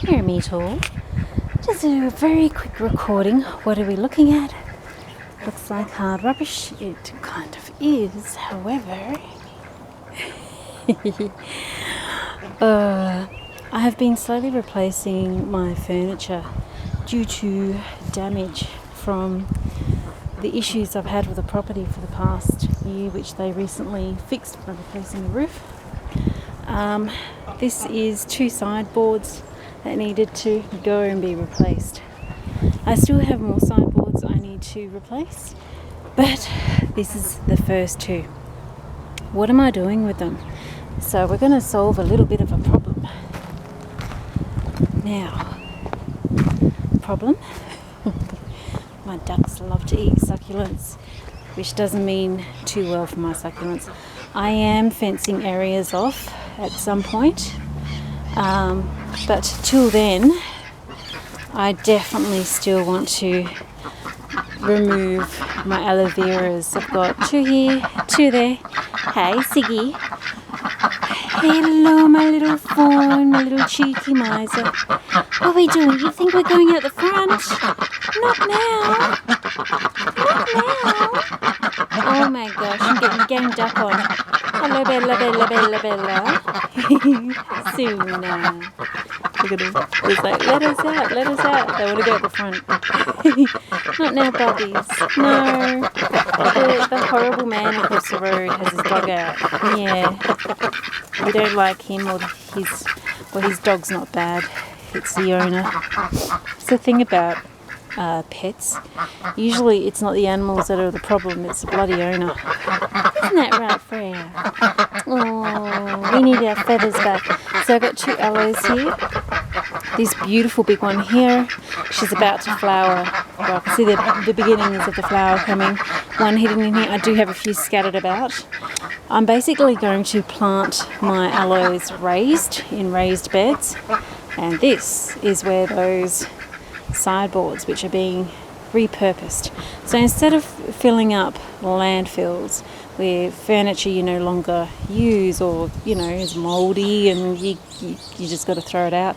hear me at all? Just a very quick recording. What are we looking at? Looks like hard rubbish. It kind of is, however. I have been slowly replacing my furniture due to damage from the issues I've had with the property for the past year, which they recently fixed by replacing the roof. This is 2 sideboards that needed to go and be replaced. I still have more sideboards I need to replace, but this is the first 2. What am I doing with them? So we're going to solve a little bit of a problem. Now, problem. My ducks love to eat succulents, which doesn't mean too well for my succulents. I am fencing areas off at some point, but till then, I definitely still want to remove my aloe veras. I've got 2 here, 2 there. Hey, Siggy. Hello, my little fawn, my little cheeky miser. What are we doing? You think we're going out the front? Not now. Not now. Oh my gosh, I'm getting ganged up on. Hello, Bella, Bella, Bella, Bella. Soon. Look at them. It's like, let us out, let us out. They want to go at the front. Not now, bubbies. No. The horrible man across the road has his dog out. Yeah. We don't like him, or his dog's not bad. It's the owner. It's the thing about pets. Usually it's not the animals that are the problem, it's the bloody owner. Isn't that right, Freya? Oh, we need our feathers back. So I've got 2 aloes here. This beautiful big one here, she's about to flower. Well, I can see the beginnings of the flower coming. One hidden in here. I do have a few scattered about. I'm basically going to plant my aloes in raised beds, and this is where those sideboards, which are being repurposed. So instead of filling up landfills where furniture you no longer use, or is mouldy and you just got to throw it out,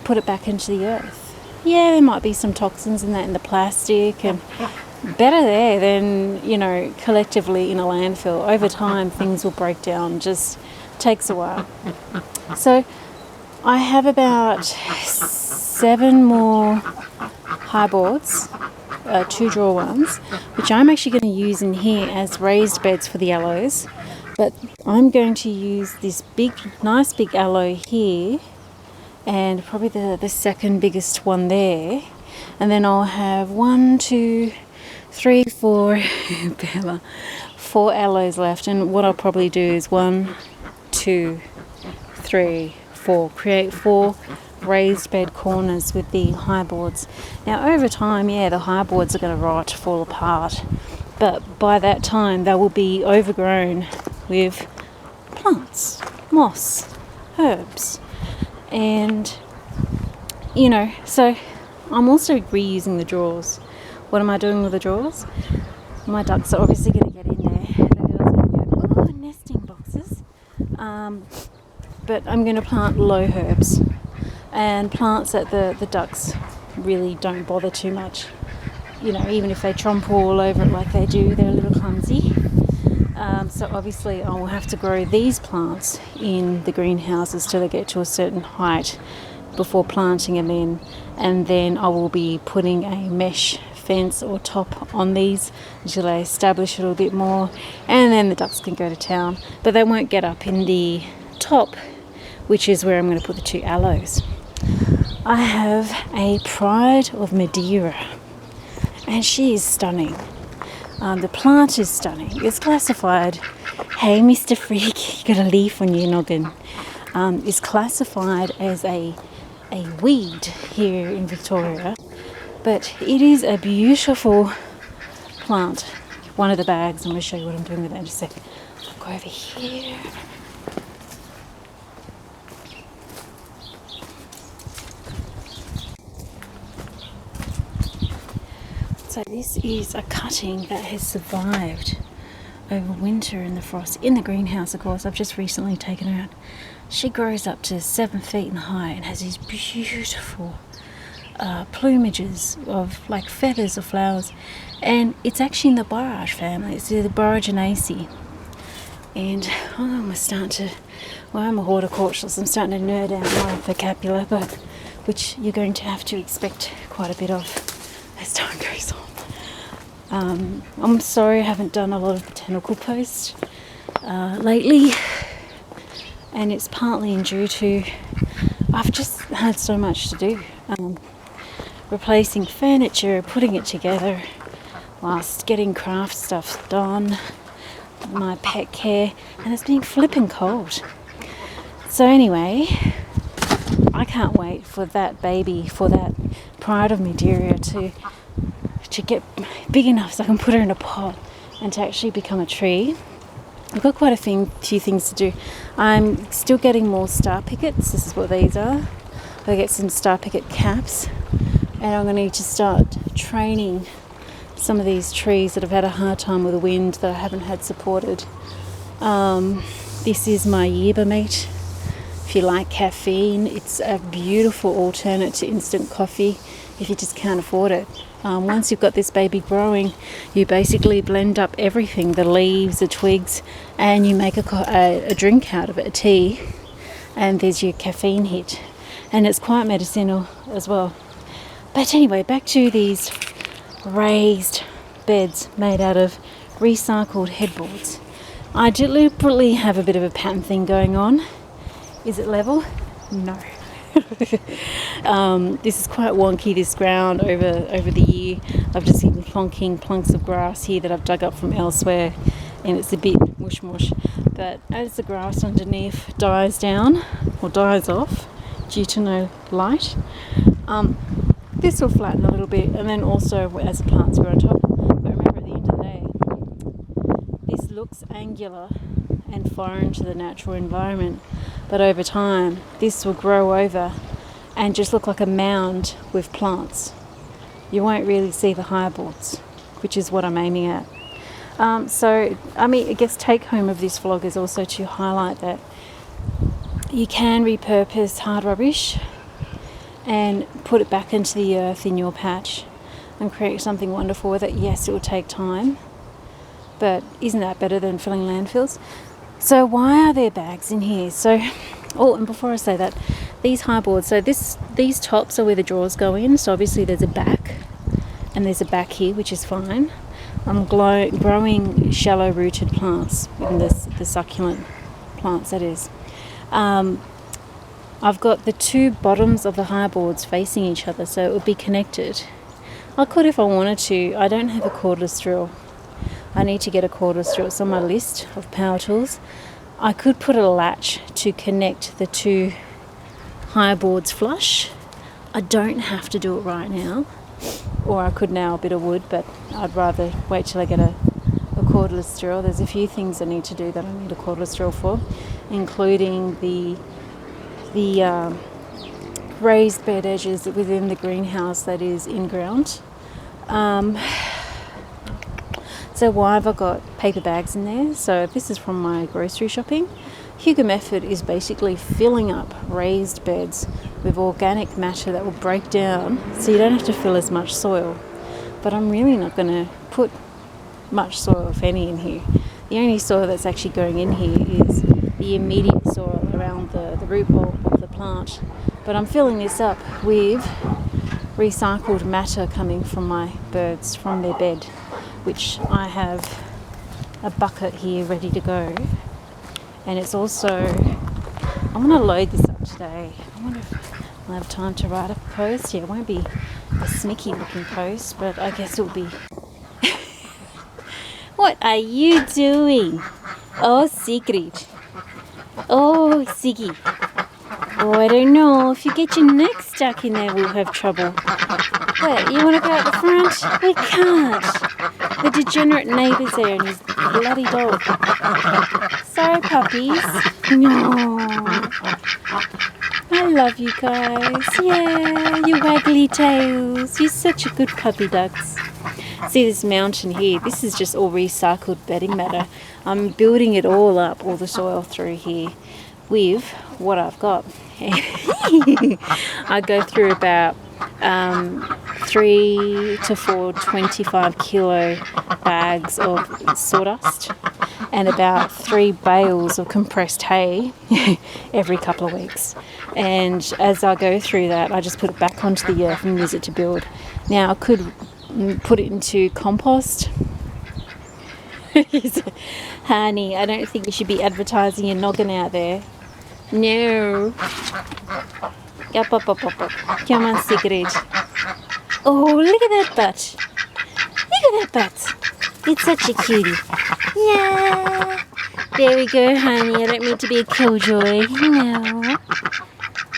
put it back into the earth. Yeah, there might be some toxins in that, in the plastic, and better there than collectively in a landfill. Over time things will break down, just takes a while. So I have about 7 more high boards, 2 drawer ones, which I'm actually going to use in here as raised beds for the aloes. But I'm going to use this nice big aloe here, and probably the second biggest one there. And then I'll have 1, 2, 3, 4, Bella, 4 aloes left. And what I'll probably do is 1, 2, 3, 4. Create 4 raised bed corners with the high boards. Now over time, the high boards are going to rot, fall apart, but by that time they will be overgrown with plants, moss, herbs, and so I'm also reusing the drawers. What am I doing with the drawers? My ducks are obviously going to get in there. The girls are going to go, nesting boxes. But I'm going to plant low herbs and plants that the ducks really don't bother too much. Even if they tromp all over it like they do, they're a little clumsy. So obviously I will have to grow these plants in the greenhouses till they get to a certain height before planting them in, and then I will be putting a mesh fence or top on these until I establish it a little bit more, and then the ducks can go to town, but they won't get up in the top, which is where I'm going to put the 2 aloes. I have a Pride of Madeira, and she is stunning. The plant is stunning. It's classified, hey Mr. Freak, you got a leaf on your noggin. It's classified as a weed here in Victoria, but it is a beautiful plant. One of the bags, I'm going to show you what I'm doing with that in just a second. I'll go over here. So this is a cutting that has survived over winter in the frost in the greenhouse. Of course, I've just recently taken her out. She grows up to 7 feet in height and has these beautiful plumages of like feathers of flowers, and it's actually in the borage family. It's the Boraginaceae. And I'm a horticulturalist. I'm starting to nerd out my vocabulary, but which you're going to have to expect quite a bit of as time goes on. I'm sorry I haven't done a lot of botanical posts lately, and it's partly due to I've just had so much to do. Replacing furniture, putting it together, whilst getting craft stuff done, my pet care, and it's been flipping cold. So anyway, I can't wait for that baby, for that pride of Madeira to get big enough so I can put her in a pot and to actually become a tree. I've got quite a few things to do. I'm still getting more star pickets. This is what these are. I get some star picket caps, and I'm going to need to start training some of these trees that have had a hard time with the wind, that I haven't had supported. This is my yerba mate. If you like caffeine, it's a beautiful alternate to instant coffee if you just can't afford it. Once you've got this baby growing, you basically blend up everything, the leaves, the twigs, and you make a drink out of it, a tea, and there's your caffeine hit. And it's quite medicinal as well. But anyway, back to these raised beds made out of recycled headboards. I deliberately have a bit of a pattern thing going on. Is it level? No. This is quite wonky, this ground over the year. I've just been plonking plunks of grass here that I've dug up from elsewhere, and it's a bit mush. But as the grass underneath dies down or dies off due to no light, this will flatten a little bit, and then also as the plants grow on top. But remember, at the end of the day, this looks angular and foreign to the natural environment, but over time this will grow over and just look like a mound with plants. You won't really see the high boards, which is what I'm aiming at. So I guess take home of this vlog is also to highlight that you can repurpose hard rubbish and put it back into the earth in your patch and create something wonderful with it. Yes, it will take time, but isn't that better than filling landfills? So why are there bags in here? And before I say that, these high boards, so these tops are where the drawers go in, so obviously there's a back, and there's a back here, which is fine. I'm growing shallow rooted plants, in the succulent plants, that is. I've got the two bottoms of the high boards facing each other, so it would be connected. I could if I wanted to. I don't have a cordless drill. I need to get a cordless drill. It's on my list of power tools. I could put a latch to connect the two high boards flush. I don't have to do it right now, or I could now, a bit of wood, but I'd rather wait till I get a cordless drill. There's a few things I need to do that I need a cordless drill for, including the raised bed edges within the greenhouse that is in ground. So why have I got paper bags in there? So this is from my grocery shopping. Hugo Method is basically filling up raised beds with organic matter that will break down, so you don't have to fill as much soil. But I'm really not going to put much soil, if any, in here. The only soil that's actually going in here is the immediate soil around the root ball of the plant. But I'm filling this up with recycled matter coming from my birds, from their bed, which I have a bucket here ready to go. And it's also, I'm going to load this up today. I wonder if I'll have time to write a post. Yeah, it won't be a snicky looking post, but I guess it'll be. What are you doing? Oh, secret. Oh, Siggy. Oh, I don't know. If you get your neck stuck in there, we'll have trouble. What, you want to go out the front? We can't. The degenerate neighbour's there and his bloody dog. Sorry, puppies. No. I love you guys. Yeah, you waggly tails. You're such a good puppy ducks. See this mountain here? This is just all recycled bedding matter. I'm building it all up, all the soil through here, with what I've got. I go through about 3 to 4 25 kilo bags of sawdust and about 3 bales of compressed hay every couple of weeks. And as I go through that, I just put it back onto the earth and use it to build. Now I could put it into compost. Honey, I don't think you should be advertising your noggin out there. No. Up. Come on, Sigrid. Oh, look at that butt. Look at that butt. It's such a cutie. Yeah. There we go, honey. I don't mean to be a killjoy. No.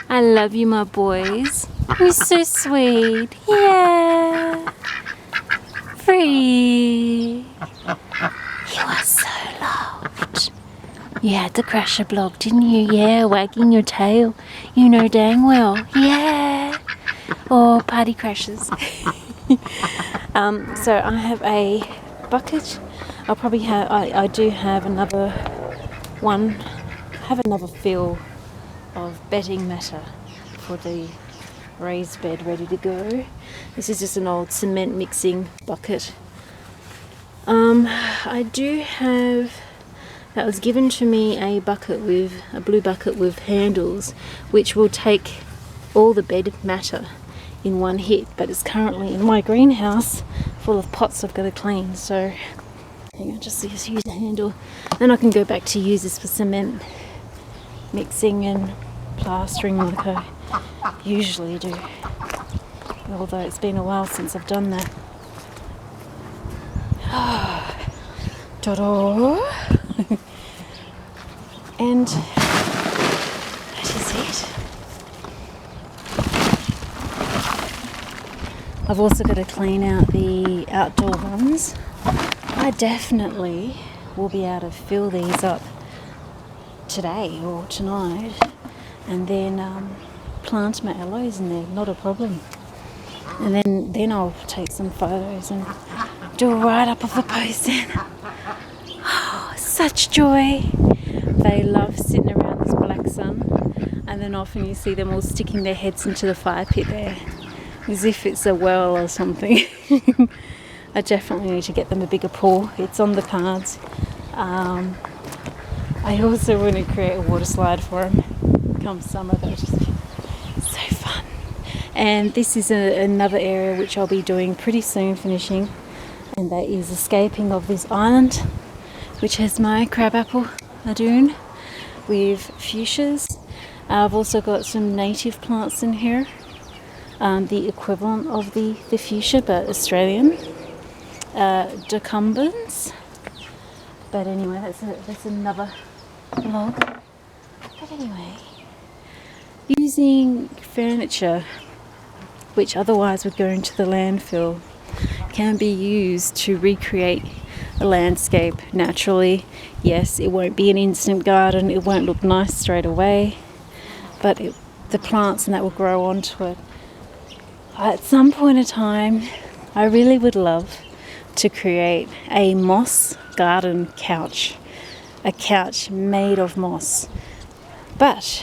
I love you, my boys. You're so sweet. Yeah. Free. You are so loved. You had to crash a block, didn't you? Yeah, wagging your tail. You know dang well. Yeah. Oh, party crashes. So I have a bucket. I'll probably have, I do have another one. I have another fill of bedding matter for the raised bed ready to go. This is just an old cement mixing bucket. I do have, that was given to me, a blue bucket with handles, which will take all the bed matter in one hit, but it's currently in my greenhouse full of pots I've got to clean. So hang on, just use the handle, then I can go back to use this for cement mixing and plastering like I usually do, although it's been a while since I've done that. Ta-da! And that is it. I've also got to clean out the outdoor ones. I definitely will be able to fill these up today or tonight and then plant my aloes in there, not a problem. And then I'll take some photos and do a write-up of the post then. Oh, such joy. They love sitting around this black sun, and then often you see them all sticking their heads into the fire pit there, as if it's a well or something. I definitely need to get them a bigger pool. It's on the cards. I also want to create a water slide for them come summer. That'll just be so fun. And this is another area which I'll be doing pretty soon, finishing, and that is the scaping of this island, which has my crabapple ladoon with fuchsias. I've also got some native plants in here, the equivalent of the fuchsia but Australian, decumbens. But anyway, that's another vlog. But anyway, using furniture which otherwise would go into the landfill can be used to recreate a landscape naturally. Yes, it won't be an instant garden, it won't look nice straight away, but the plants and that will grow onto it. At some point in time, I really would love to create a moss garden couch, a couch made of moss. But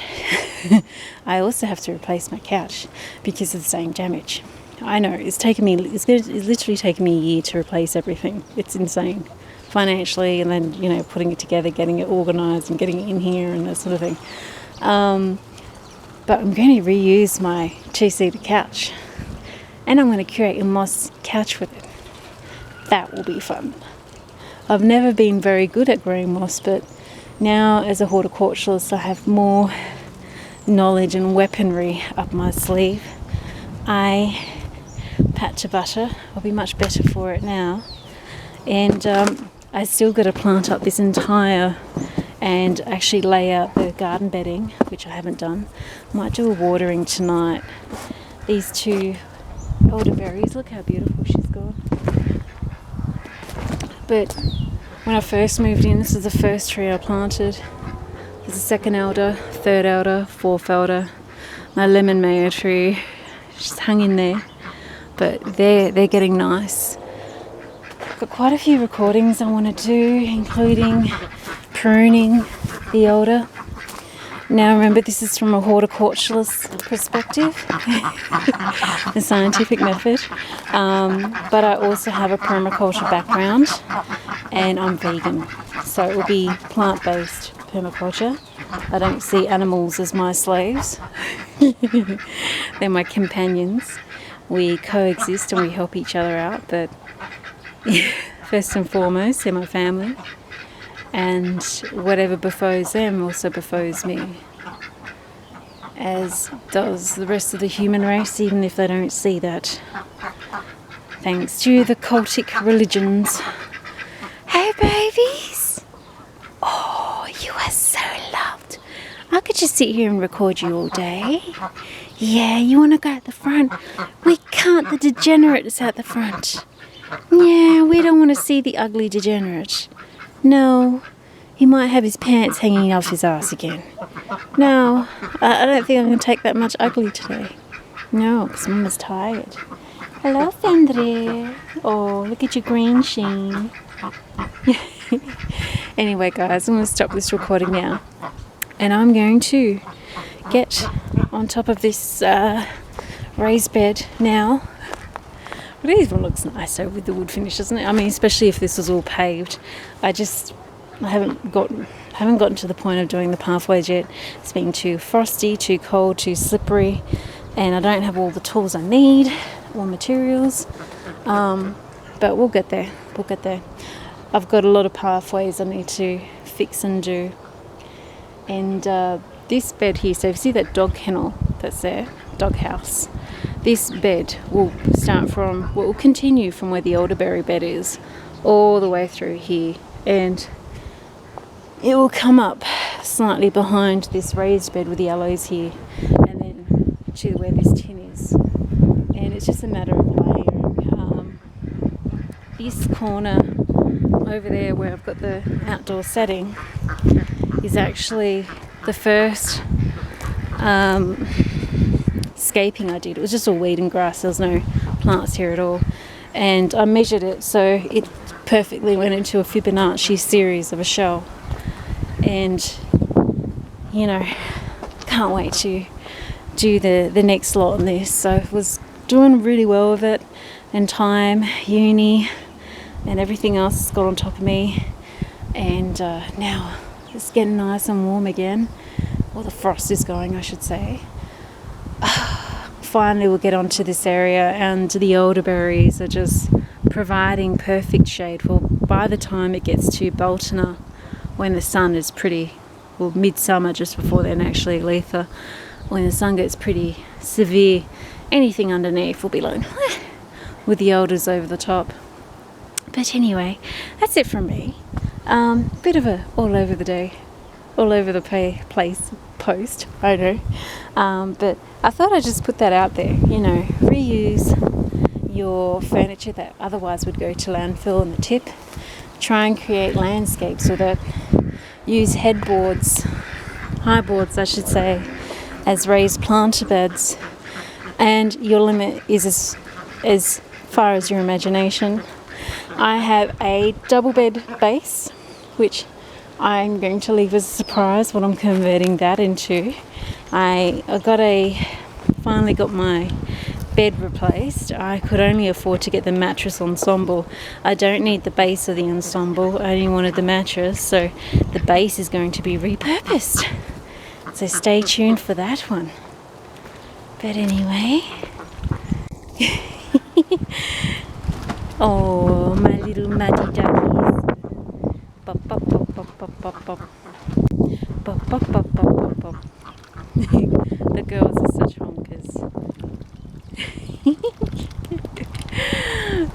I also have to replace my couch because of the same damage. I know, it's literally taken me a year to replace everything. It's insane. Financially, and then, putting it together, getting it organised and getting it in here and that sort of thing. But I'm going to reuse my two-seater couch. And I'm going to create a moss couch with it. That will be fun. I've never been very good at growing moss, but now as a horticulturalist I have more knowledge and weaponry up my sleeve. Pat to butter, I'll be much better for it now. And I still got to plant up this entire and actually lay out the garden bedding, which I haven't done. Might do a watering tonight. These two elderberries, look how beautiful she's got. But when I first moved in, this is the first tree I planted. There's a second elder, third elder, fourth elder. My lemon mayo tree just hung in there, but they're getting nice. Got quite a few recordings I want to do, including pruning the elder. Now remember, this is from a horticulturalist perspective, the scientific method, but I also have a permaculture background and I'm vegan, so it will be plant-based permaculture. I don't see animals as my slaves. They're my companions. We coexist and we help each other out, but first and foremost, they're my family. And whatever befalls them also befalls me, as does the rest of the human race, even if they don't see that. Thanks to the cultic religions. Hey babies! Oh, you are so loved. I could just sit here and record you all day. Yeah, you want to go at the front? We can't, the degenerate is at the front. Yeah, we don't want to see the ugly degenerate. No, he might have his pants hanging off his ass again. No, I don't think I'm going to take that much ugly today. No, because Mama's tired. Hello, Fendre. Oh, look at your green sheen. Anyway, guys, I'm going to stop this recording now. And I'm going to get on top of this raised bed now. But it even looks nicer with the wood finish, doesn't it? I mean, especially if this was all paved. I haven't gotten to the point of doing the pathways yet. It's been too frosty, too cold, too slippery, and I don't have all the tools I need, or materials. But we'll get there. I've got a lot of pathways I need to fix and do. And this bed here, so if you see that dog kennel that's there, dog house, this bed will continue from where the elderberry bed is all the way through here, and it will come up slightly behind this raised bed with the aloes here, and then to where this tin is. And it's just a matter of layering. This corner over there where I've got the outdoor setting is actually the first scaping I did. It was just all weed and grass. There was no plants here at all. And I measured it so it perfectly went into a Fibonacci series of a shell. And, you know, can't wait to do the next lot on this. So I was doing really well with it, and time, uni, and everything else has got on top of me. And now it's getting nice and warm again. Well, the frost is going, I should say. Finally we'll get onto this area, and the elderberries are just providing perfect shade. Well, by the time it gets to Baltiner, when the sun is midsummer, just before then actually Letha, when the sun gets pretty severe, anything underneath will be like with the elders over the top. But anyway, that's it from me. Bit of a all over the place post, I know. But I thought I'd just put that out there, you know, reuse your furniture that otherwise would go to landfill on the tip. Try and create landscapes with it. Use headboards, highboards I should say, as raised planter beds. And your limit is as far as your imagination. I have a double bed base, which I'm going to leave as a surprise what I'm converting that into. I finally got my bed replaced. I could only afford to get the mattress ensemble. I don't need the base of the ensemble. I only wanted the mattress, so the base is going to be repurposed. So stay tuned for that one. But anyway, oh, my little muddy duckies. Pop, pop, pop, pop, pop, pop, pop. Pop, pop, pop, pop, pop, pop. The girls are such honkers.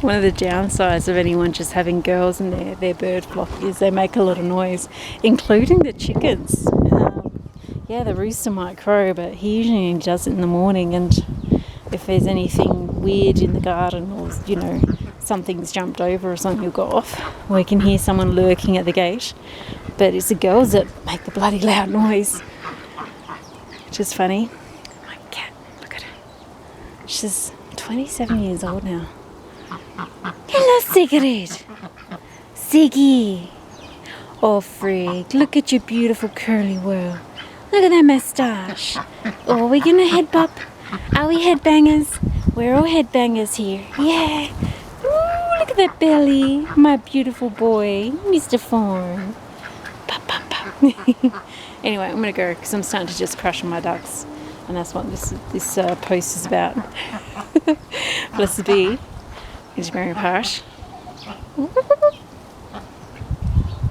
One of the downsides of anyone just having girls in their bird flock is they make a lot of noise, including the chickens. Yeah, the rooster might crow, but he usually does it in the morning, and if there's anything weird in the garden, or, you know, something's jumped over or something, you'll go off, or you can hear someone lurking at the gate. But it's the girls that make the bloody loud noise, which is funny. My cat, look at her. She's 27 years old now. Hello, Sigrid. Siggy. Oh, Frig, look at your beautiful curly whirl. Look at that moustache. Oh, we're gonna head bop. Are we headbangers? We're all headbangers here. Yeah. Ooh, look at that belly. My beautiful boy, Mr. Fawn. Pop, pop, pop. Anyway, I'm gonna go because I'm starting to just crush on my ducks. And that's what this post is about. Blessed be. He's very harsh.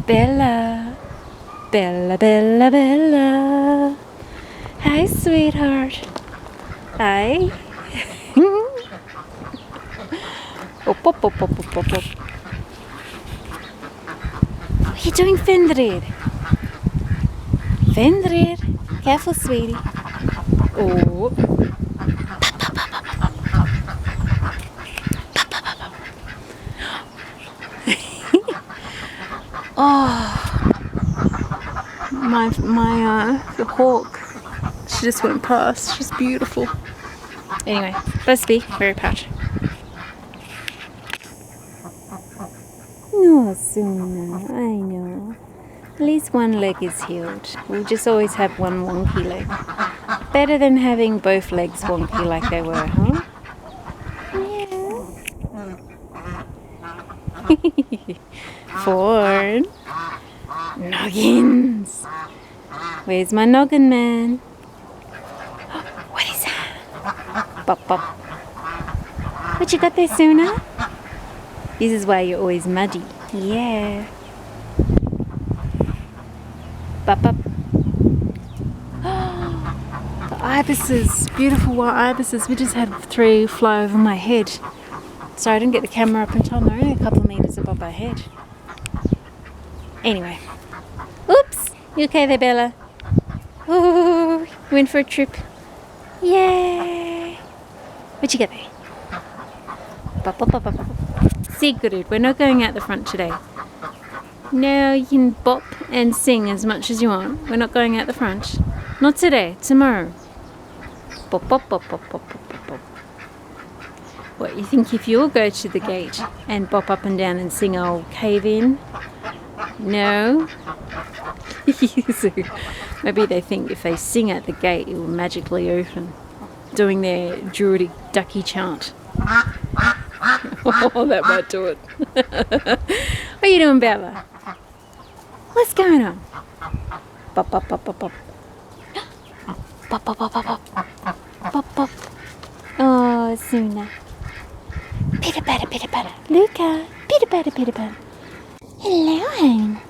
Bella. Bella, Bella, Bella. Hi, sweetheart. Hi. Op, op, op, op, op, op, op. What are you doing, Fenrir? Fenrir. Careful, sweetie. Oh. Oh. The hawk, she just went past. She's beautiful. Anyway, let's be very patch. No, Suna, I know. At least one leg is healed. We'll just always have one wonky leg. Better than having both legs wonky like they were, huh? Yeah. Fawn. Noggins. Where's my noggin, man? What is that? Bop, bop. What you got there, Suna? This is why you're always muddy. Yeah. Bop, bop. The ibises. Beautiful white ibises. We just had 3 fly over my head. Sorry, I didn't get the camera up in time. They're only a couple of meters above my head. Anyway. Oops. You okay there, Bella? Oh, went for a trip. Yay! What'd you get there? Bop, bop, bop, bop, bop. Sigrid, we're not going out the front today. No, you can bop and sing as much as you want. We're not going out the front. Not today, tomorrow. Bop, bop, bop, bop, bop, bop, bop, bop. What, you think if you'll go to the gate and bop up and down and sing, I'll cave in? No? So maybe they think if they sing at the gate, it will magically open, doing their druidic ducky chant. Oh, that might do it. What are you doing, Bella? What's going on? Bop, bop, bop, bop, bop. Bop, bop, bop, bop, bop. Bop, bop. Oh, Suna. Pitter, patter, pitter, patter. Luca. Pitter, patter, pitter, patter. Hello, hon.